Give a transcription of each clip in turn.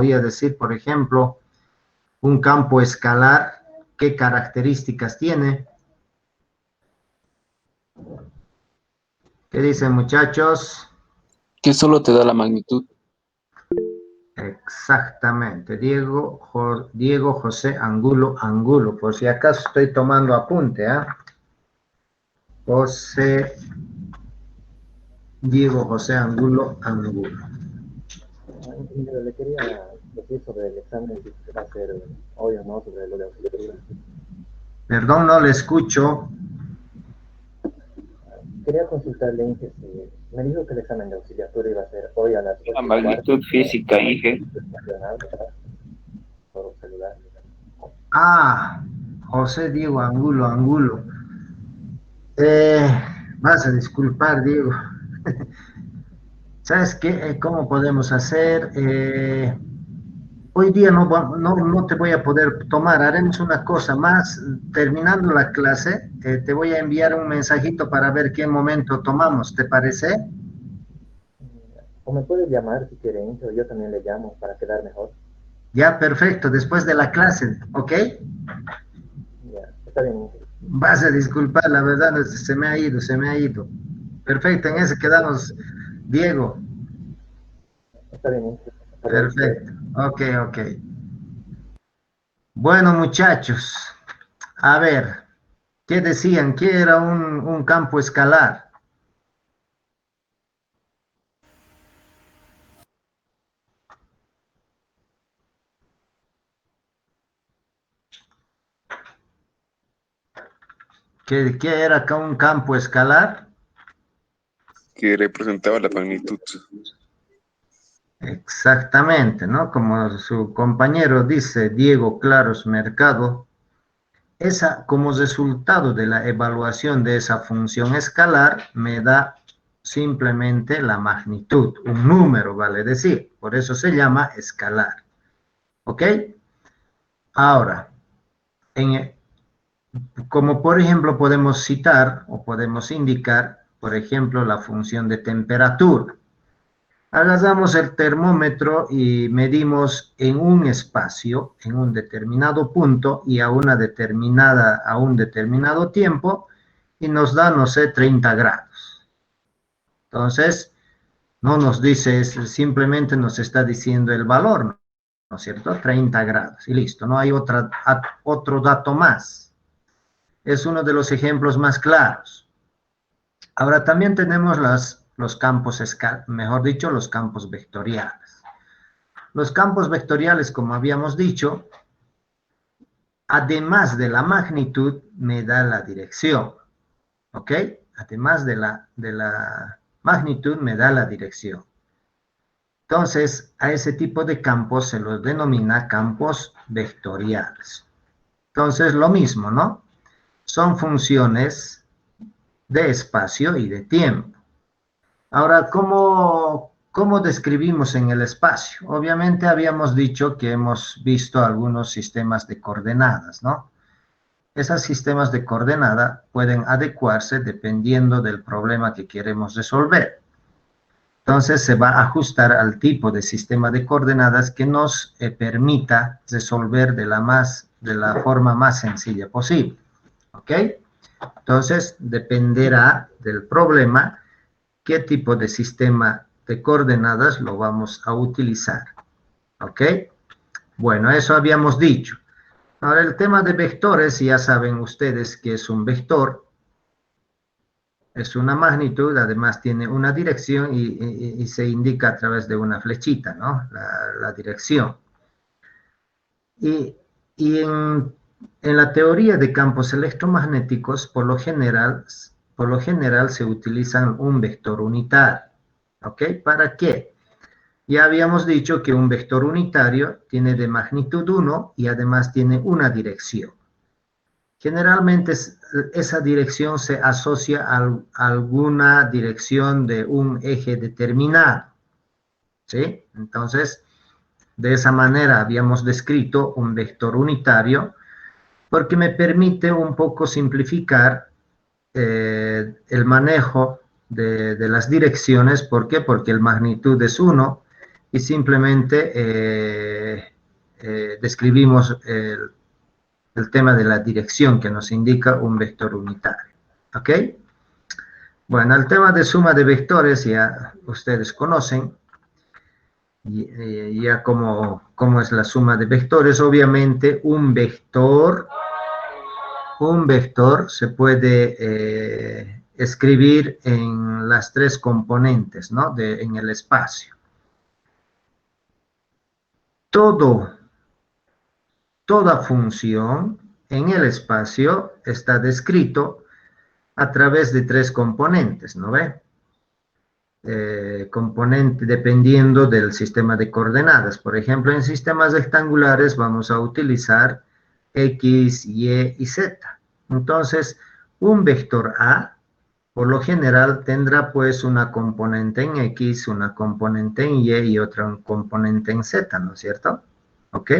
voy a decir, por ejemplo, un campo escalar, ¿qué características tiene? ¿Qué dicen, muchachos? Que solo te da la magnitud. Exactamente, Diego José Angulo, por si acaso estoy tomando apunte, Diego José Angulo. Le quería decir sobre el examen que se va a hacer hoy o no, sobre lo de auxiliatura. Perdón, no le escucho. Quería consultarle, Inge, si me dijo que el examen de auxiliatura iba a ser hoy a las 8:15. La magnitud física, Inge. Por celular. José Diego Angulo. Vas a disculpar, Diego. ¿Sabes qué? ¿Cómo podemos hacer? Hoy día no te voy a poder tomar. Haremos una cosa más. Terminando la clase, te voy a enviar un mensajito para ver qué momento tomamos. ¿Te parece? O me puedes llamar si quiere, Inge, o yo también le llamo para quedar mejor. Ya, perfecto. Después de la clase, ¿ok? Ya, está bien, Inge. Vas a disculpar, la verdad, se me ha ido. Perfecto, en ese quedamos, Diego. Está bien, Inge. Perfecto, ok. Bueno, muchachos, a ver, ¿qué decían? ¿Qué era un campo escalar? ¿Qué era acá un campo escalar? Que representaba la magnitud. Exactamente, ¿no? Como su compañero dice, Diego Claros Mercado, como resultado de la evaluación de esa función escalar, me da simplemente la magnitud, un número, vale decir, por eso se llama escalar. ¿Ok? Ahora, como por ejemplo podemos citar o podemos indicar, por ejemplo, la función de temperatura. Agarramos el termómetro y medimos en un espacio, en un determinado punto y a un determinado tiempo, y nos da, no sé, 30 grados. Entonces, no nos dice, simplemente nos está diciendo el valor, ¿no es cierto? 30 grados y listo, no hay otro dato más. Es uno de los ejemplos más claros. Ahora también tenemos los campos, mejor dicho, los campos vectoriales. Los campos vectoriales, como habíamos dicho, además de la magnitud, me da la dirección. ¿Ok? Además de la magnitud, me da la dirección. Entonces, a ese tipo de campos se los denomina campos vectoriales. Entonces, lo mismo, ¿no? Son funciones de espacio y de tiempo. Ahora, ¿cómo describimos en el espacio? Obviamente habíamos dicho que hemos visto algunos sistemas de coordenadas, ¿no? Esos sistemas de coordenada pueden adecuarse dependiendo del problema que queremos resolver. Entonces se va a ajustar al tipo de sistema de coordenadas que nos permita resolver de la forma más sencilla posible. ¿Ok? Entonces dependerá del problema qué tipo de sistema de coordenadas lo vamos a utilizar. ¿Ok? Bueno, eso habíamos dicho. Ahora el tema de vectores, ya saben ustedes que es un vector. Es una magnitud, además tiene una dirección y se indica a través de una flechita, ¿no? La dirección. Y en la teoría de campos electromagnéticos, por lo general se utilizan un vector unitario. ¿Ok? ¿Para qué? Ya habíamos dicho que un vector unitario tiene de magnitud 1 y además tiene una dirección. Generalmente esa dirección se asocia a alguna dirección de un eje determinado. ¿Sí? Entonces, de esa manera habíamos descrito un vector unitario porque me permite un poco simplificar el manejo de las direcciones. ¿Por qué? Porque el magnitud es 1 y simplemente describimos el tema de la dirección que nos indica un vector unitario. ¿Ok? Bueno, el tema de suma de vectores ya ustedes conocen. Ya cómo es la suma de vectores. Obviamente un vector se puede escribir en las tres componentes, ¿no? En el espacio. Toda función en el espacio está descrito a través de tres componentes, ¿no ve? Componente dependiendo del sistema de coordenadas. Por ejemplo, en sistemas rectangulares vamos a utilizar X, Y y Z. Entonces, un vector A, por lo general, tendrá pues una componente en X, una componente en Y otra componente en Z, ¿no es cierto? ¿Ok?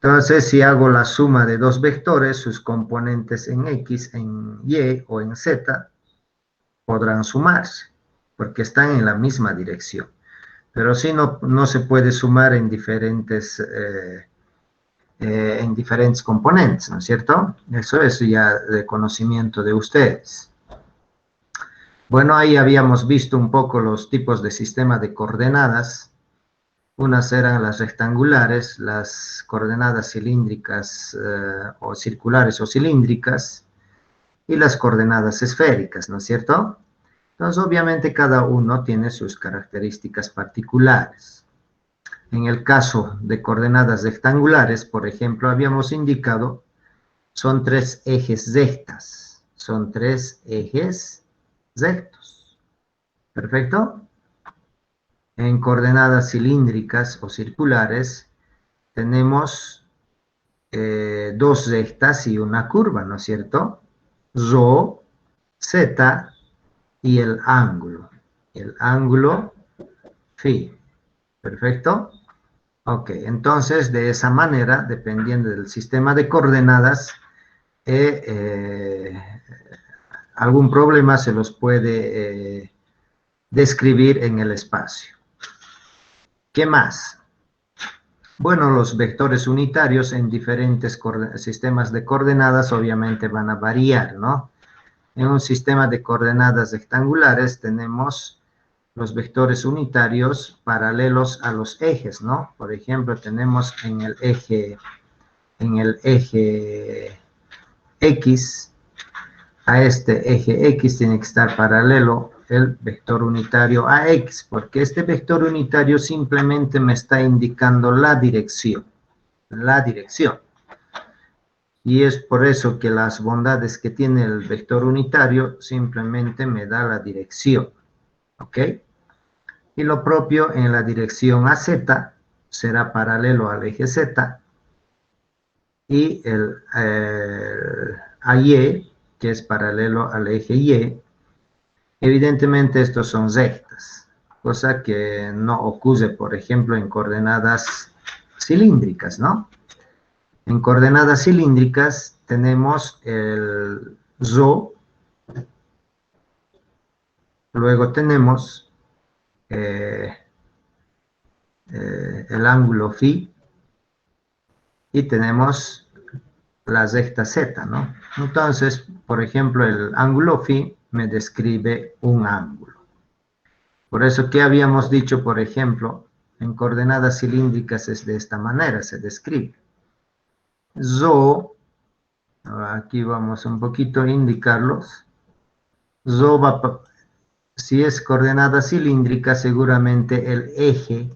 Entonces, si hago la suma de dos vectores, sus componentes en X, en Y o en Z, podrán sumarse, porque están en la misma dirección. Pero si no se puede sumar en diferentes componentes, ¿no es cierto? Eso es ya de conocimiento de ustedes. Bueno, ahí habíamos visto un poco los tipos de sistema de coordenadas. Unas eran las rectangulares, las coordenadas cilíndricas o circulares o cilíndricas, y las coordenadas esféricas, ¿no es cierto? Entonces, obviamente, cada uno tiene sus características particulares. En el caso de coordenadas rectangulares, por ejemplo, habíamos indicado, son tres ejes rectas. Son tres ejes rectos. ¿Perfecto? En coordenadas cilíndricas o circulares, tenemos dos rectas y una curva, ¿no es cierto? Rho, Z y el ángulo. El ángulo phi. ¿Perfecto? Ok, entonces de esa manera, dependiendo del sistema de coordenadas, algún problema se los puede describir en el espacio. ¿Qué más? Bueno, los vectores unitarios en diferentes sistemas de coordenadas obviamente van a variar, ¿no? En un sistema de coordenadas rectangulares tenemos los vectores unitarios paralelos a los ejes, ¿no? Por ejemplo, tenemos en el eje X, a este eje X tiene que estar paralelo el vector unitario a X, porque este vector unitario simplemente me está indicando la dirección. Y es por eso que las bondades que tiene el vector unitario simplemente me da la dirección. ¿Ok? Y lo propio en la dirección AZ será paralelo al eje Z, y el AY, que es paralelo al eje Y. Evidentemente estos son rectas, cosa que no ocurre, por ejemplo, en coordenadas cilíndricas, ¿no? En coordenadas cilíndricas tenemos el rho, luego tenemos el ángulo phi, y tenemos la recta Z, ¿no? Entonces, por ejemplo, el ángulo phi me describe un ángulo. Por eso, ¿qué habíamos dicho, por ejemplo? En coordenadas cilíndricas es de esta manera, se describe. Rho, aquí vamos un poquito a indicarlos. Rho va, si es coordenada cilíndrica, seguramente el eje,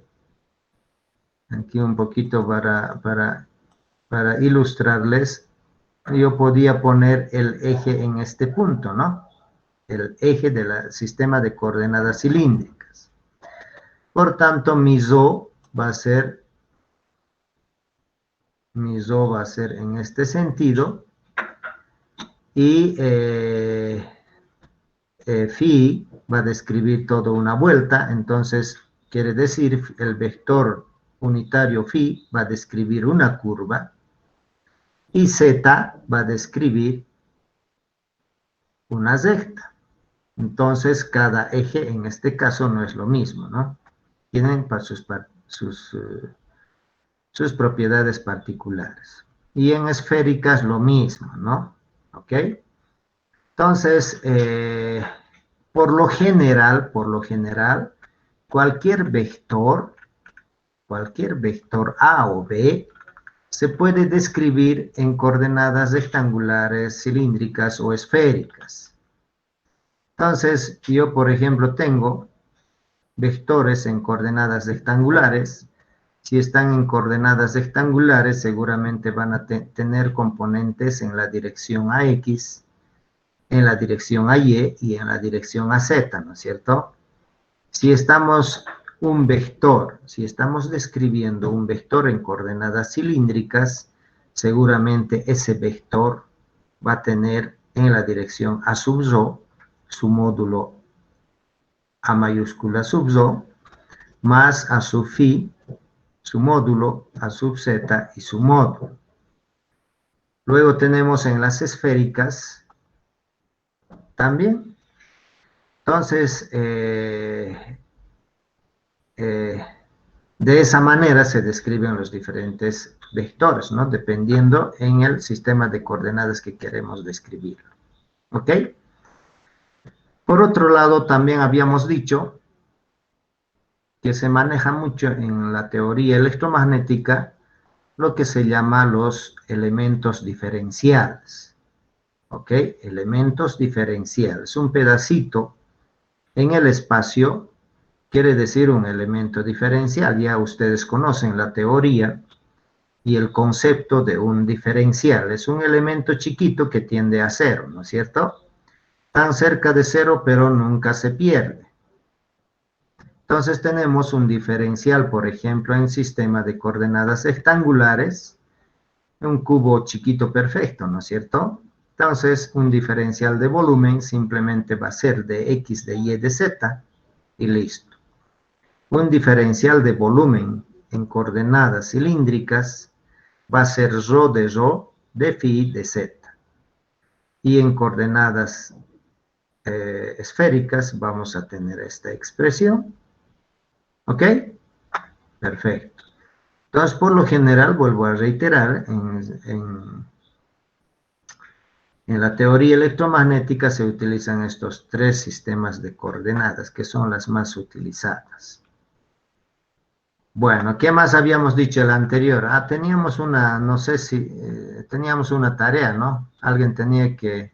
aquí un poquito para ilustrarles, yo podía poner el eje en este punto, ¿no? El eje del sistema de coordenadas cilíndricas. Por tanto, mi rho va a ser en este sentido, y phi va a describir toda una vuelta. Entonces quiere decir el vector unitario phi va a describir una curva, y Z va a describir una recta. Entonces cada eje en este caso no es lo mismo, ¿no? tienen sus propiedades particulares. Y en esféricas lo mismo, ¿no? ¿Ok? Entonces, por lo general, cualquier vector A o B, se puede describir en coordenadas rectangulares, cilíndricas o esféricas. Entonces, yo, por ejemplo, tengo vectores en coordenadas rectangulares. Si están en coordenadas rectangulares, seguramente van a tener componentes en la dirección AX, en la dirección AY y en la dirección AZ, ¿no es cierto? Si estamos describiendo un vector en coordenadas cilíndricas, seguramente ese vector va a tener en la dirección A sub rho su módulo A mayúscula sub rho, más A sub phi, su módulo, A sub z y su módulo. Luego tenemos en las esféricas también. Entonces, de esa manera se describen los diferentes vectores, ¿no? Dependiendo en el sistema de coordenadas que queremos describir. ¿Ok? Por otro lado, también habíamos dicho que se maneja mucho en la teoría electromagnética lo que se llama los elementos diferenciales. ¿Ok? Elementos diferenciales. Un pedacito en el espacio quiere decir un elemento diferencial. Ya ustedes conocen la teoría y el concepto de un diferencial. Es un elemento chiquito que tiende a cero, ¿no es cierto? Tan cerca de cero, pero nunca se pierde. Entonces tenemos un diferencial, por ejemplo, en sistema de coordenadas rectangulares, un cubo chiquito perfecto, ¿no es cierto? Entonces, un diferencial de volumen simplemente va a ser de X, de Y, de Z, y listo. Un diferencial de volumen en coordenadas cilíndricas va a ser rho, de phi, de Z. Y en coordenadas esféricas vamos a tener esta expresión. ¿Ok? Perfecto. Entonces, por lo general, vuelvo a reiterar, en la teoría electromagnética se utilizan estos tres sistemas de coordenadas, que son las más utilizadas. Bueno, ¿qué más habíamos dicho el anterior? Teníamos una, no sé si, teníamos una tarea, ¿no? Alguien tenía que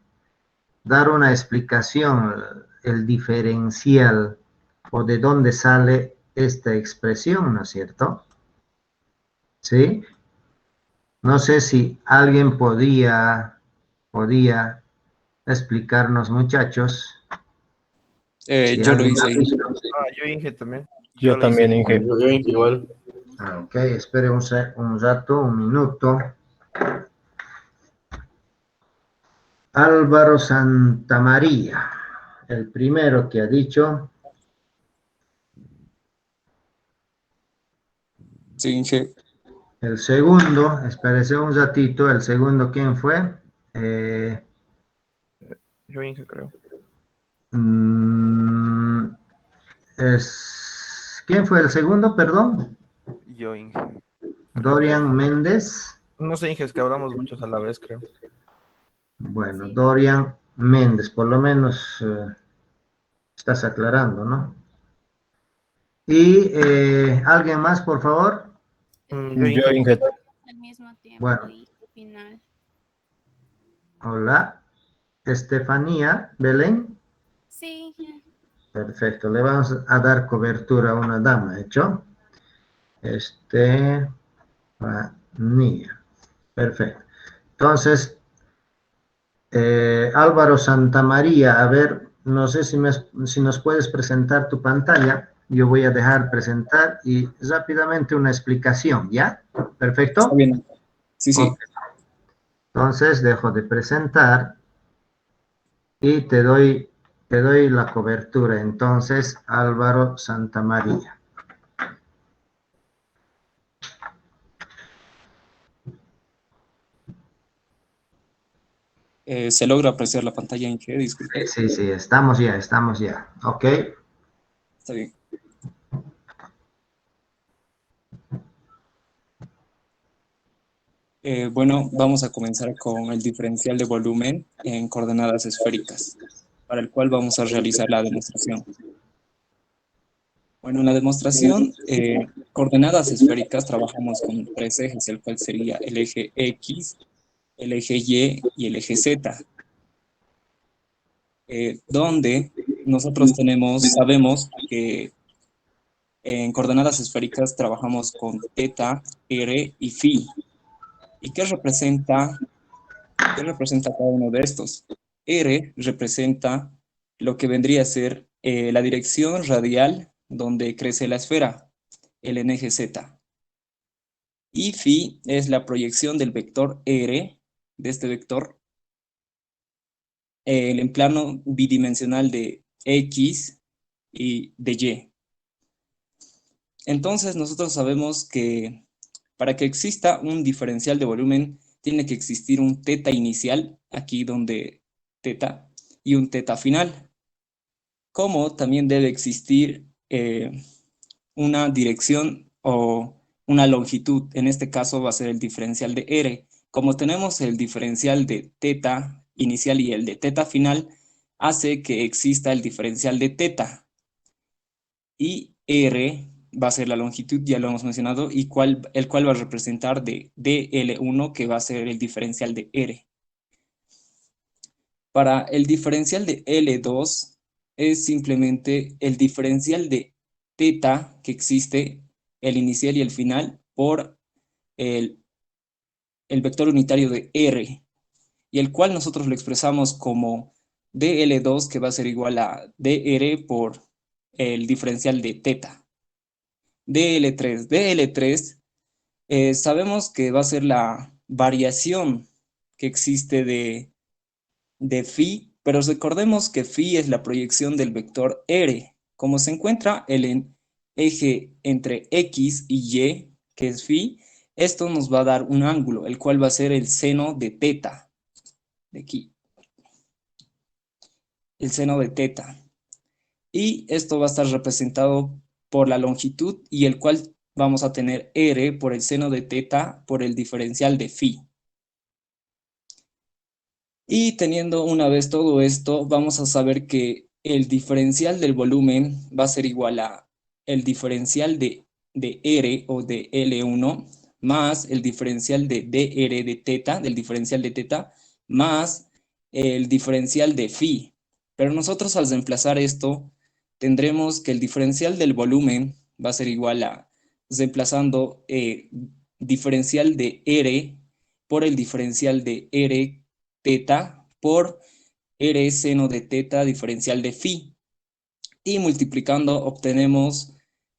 dar una explicación, el diferencial, o de dónde sale esta expresión, ¿no es cierto? ¿Sí? No sé si alguien podía explicarnos, muchachos. Si Yo lo alguien hice. Yo Inge también. Yo lo también, hice. Inge. Yo igual. Ok, espere un rato, un minuto. Álvaro Santamaría, el primero que ha dicho. Sí, Inge. El segundo, espérese un ratito, el segundo, ¿quién fue? Yo Inge, creo. ¿Quién fue el segundo, perdón? Yo Inge. Dorian Méndez. No sé, Inge, es que hablamos muchos a la vez, creo. Bueno, Dorian Méndez, por lo menos estás aclarando, ¿no? Y alguien más, por favor. Yo Yo, Inge. Inge. Al mismo tiempo Bueno. y final. Hola, Estefanía Belén. Sí, Perfecto, le vamos a dar cobertura a una dama, ¿hecho? Estefanía. Perfecto. Entonces, Álvaro Santamaría, a ver, no sé si nos puedes presentar tu pantalla. Yo voy a dejar presentar y rápidamente una explicación, ¿ya? ¿Perfecto? Está bien. Sí, sí. Ok. Entonces, dejo de presentar y te doy la cobertura. Entonces, Álvaro Santamaría. Se logra apreciar la pantalla, Inge, disculpe. Sí, estamos ya. Ok. Está bien. Bueno, vamos a comenzar con el diferencial de volumen en coordenadas esféricas, para el cual vamos a realizar la demostración. Bueno, en la demostración, coordenadas esféricas, trabajamos con tres ejes, el cual sería el eje X, el eje Y y el eje Z, donde nosotros sabemos que en coordenadas esféricas trabajamos con teta, r y phi. ¿Y qué representa cada uno de estos? R representa lo que vendría a ser la dirección radial donde crece la esfera, el en eje Z. Y phi es la proyección del vector R, de este vector, en plano bidimensional de X y de Y. Entonces nosotros sabemos que para que exista un diferencial de volumen, tiene que existir un teta inicial, aquí donde teta, y un teta final. Como también debe existir una dirección o una longitud, en este caso va a ser el diferencial de R. Como tenemos el diferencial de teta inicial y el de teta final, hace que exista el diferencial de teta. Y R va a ser la longitud, ya lo hemos mencionado, y el cual va a representar de dl1, que va a ser el diferencial de R. Para el diferencial de L2 es simplemente el diferencial de teta que existe, el inicial y el final, por el vector unitario de R, y el cual nosotros lo expresamos como dl2, que va a ser igual a dr por el diferencial de teta. dl3 sabemos que va a ser la variación que existe de phi, pero recordemos que phi es la proyección del vector r. Como se encuentra el eje entre x y y, que es phi, esto nos va a dar un ángulo, el cual va a ser el seno de teta, de aquí, el seno de teta. Y esto va a estar representado por la longitud, y el cual vamos a tener r por el seno de teta por el diferencial de phi. Y teniendo una vez todo esto, vamos a saber que el diferencial del volumen va a ser igual a el diferencial de R o de L1 más el diferencial de dr de teta, del diferencial de teta, más el diferencial de phi. Pero nosotros al reemplazar esto, tendremos que el diferencial del volumen va a ser igual a, reemplazando diferencial de R por el diferencial de R teta por R seno de teta diferencial de phi. Y multiplicando obtenemos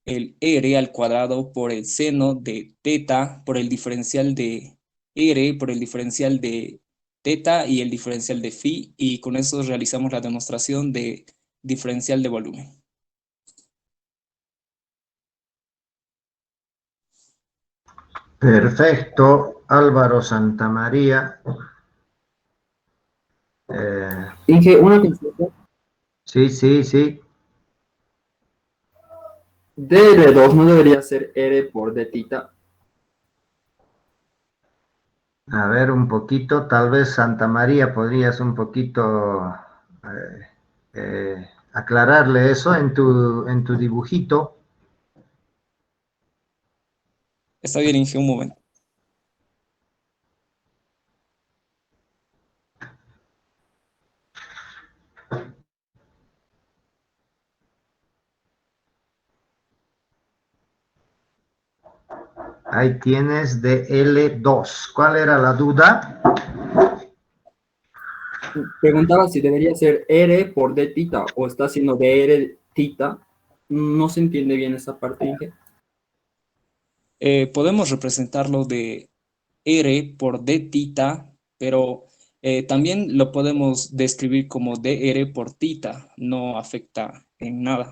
el R al cuadrado por el seno de teta por el diferencial de R por el diferencial de teta y el diferencial de phi. Y con eso realizamos la demostración de diferencial de volumen. Perfecto, Álvaro Santamaría. Inge, una consulta. Sí. DL2 no debería ser R por d tita. A ver, un poquito, tal vez Santamaría podrías un poquito aclararle eso en tu dibujito. Está bien, Inge, un momento. Ahí tienes de L2. ¿Cuál era la duda? Preguntaba si debería ser R por d tita o está haciendo dr tita. No se entiende bien esa parte, Inge. Podemos representarlo de R por d tita, pero también lo podemos describir como dr por tita, no afecta en nada.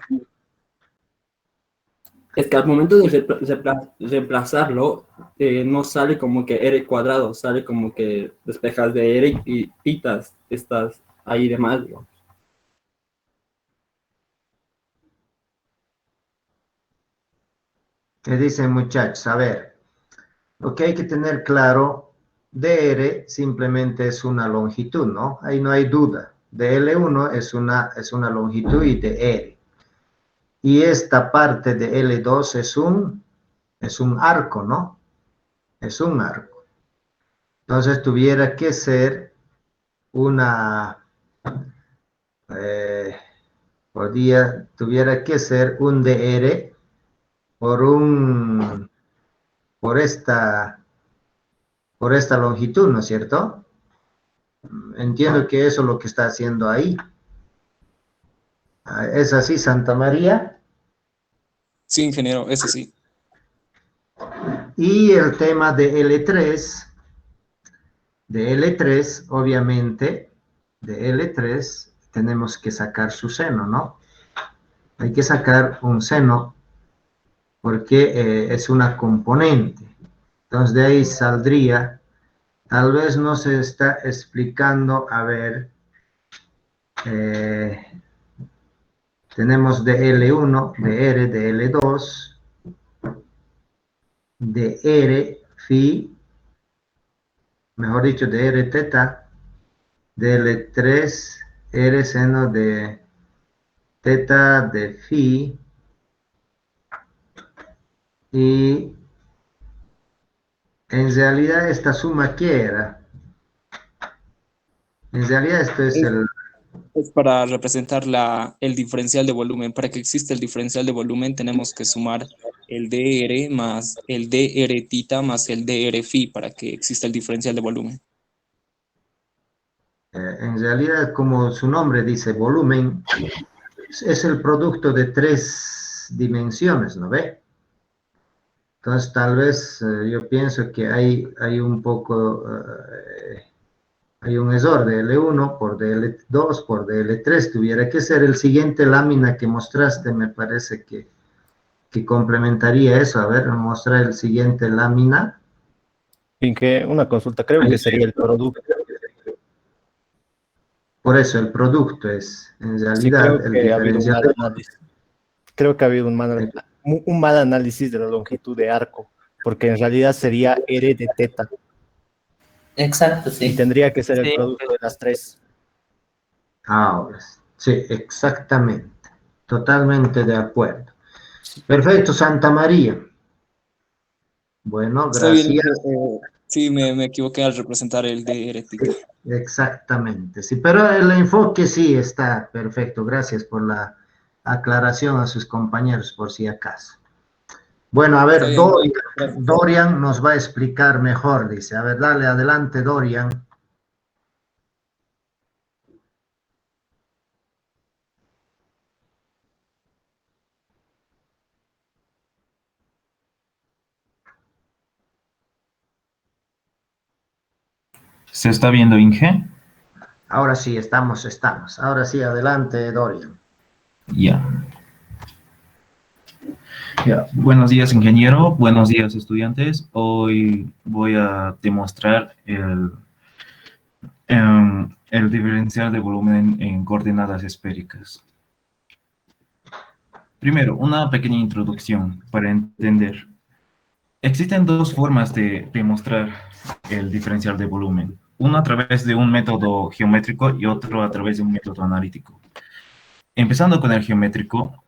Es que al momento de reemplazarlo, no sale como que R cuadrado, sale como que despejas de R y titas, estás ahí de más, digamos. ¿Qué dicen, muchachos? A ver, lo que hay que tener claro dr simplemente es una longitud, ¿no? Ahí no hay duda. De L1 es una longitud y de R. Y esta parte de L2 es un arco, ¿no? Es un arco. Entonces tuviera que ser tuviera que ser un dr por esta longitud, ¿no es cierto? Entiendo que eso es lo que está haciendo ahí. ¿Es así, Santa María? Sí, ingeniero, eso sí. Y el tema de L3, obviamente, de L3 tenemos que sacar su seno, ¿no? Hay que sacar un seno porque es una componente. Entonces de ahí saldría, tal vez no se está explicando, a ver, tenemos de L1, de R, de L2, de R, phi, mejor dicho, de R teta, de L3, R seno de teta de phi, y en realidad esta suma, ¿qué era? En realidad esto es Es para representar el diferencial de volumen. Para que exista el diferencial de volumen tenemos que sumar el dr más el dr tita más el dr phi para que exista el diferencial de volumen. en realidad, como su nombre dice, volumen, es el producto de 3 dimensiones, ¿no ve? Entonces, tal vez yo pienso que hay un poco, hay un error de L1 por DL2 por DL3. Tuviera que ser el siguiente lámina que mostraste, me parece que complementaría eso. A ver, mostrar el siguiente lámina. Inge, una consulta, creo que sería el producto. Por eso, el producto es, en Sí, realidad, el diferencial. Creo que ha habido un mal análisis de la longitud de arco, porque en realidad sería R de teta. Exacto, Y sí. tendría que ser el producto de las 3. Ahora, sí, exactamente. Totalmente de acuerdo. Perfecto, Santa María. Bueno, Está bien, gracias. sí, me equivoqué al representar el dr tita. Exactamente, sí, pero el enfoque sí está perfecto. Gracias por la aclaración a sus compañeros, por si acaso. Bueno, a Está ver, bien, gracias. Dorian nos va a explicar mejor, dice. A ver, dale adelante, Dorian. ¿Se está viendo, Inge? Ahora sí, estamos. Ahora sí, adelante, Dorian. Ya. Buenos días, ingeniero. Buenos días, estudiantes. Hoy voy a demostrar el diferencial de volumen en coordenadas esféricas. Primero, una pequeña introducción para entender. Existen 2 formas de demostrar el diferencial de volumen. Uno a través de un método geométrico y otro a través de un método analítico. Empezando con el geométrico,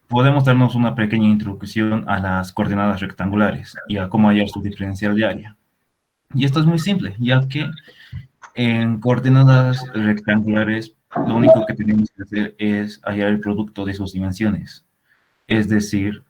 podemos darnos una pequeña introducción a las coordenadas rectangulares y a cómo hallar su diferencial de área. Y esto es muy simple, ya que en coordenadas rectangulares lo único que tenemos que hacer es hallar el producto de sus dimensiones. Es decir,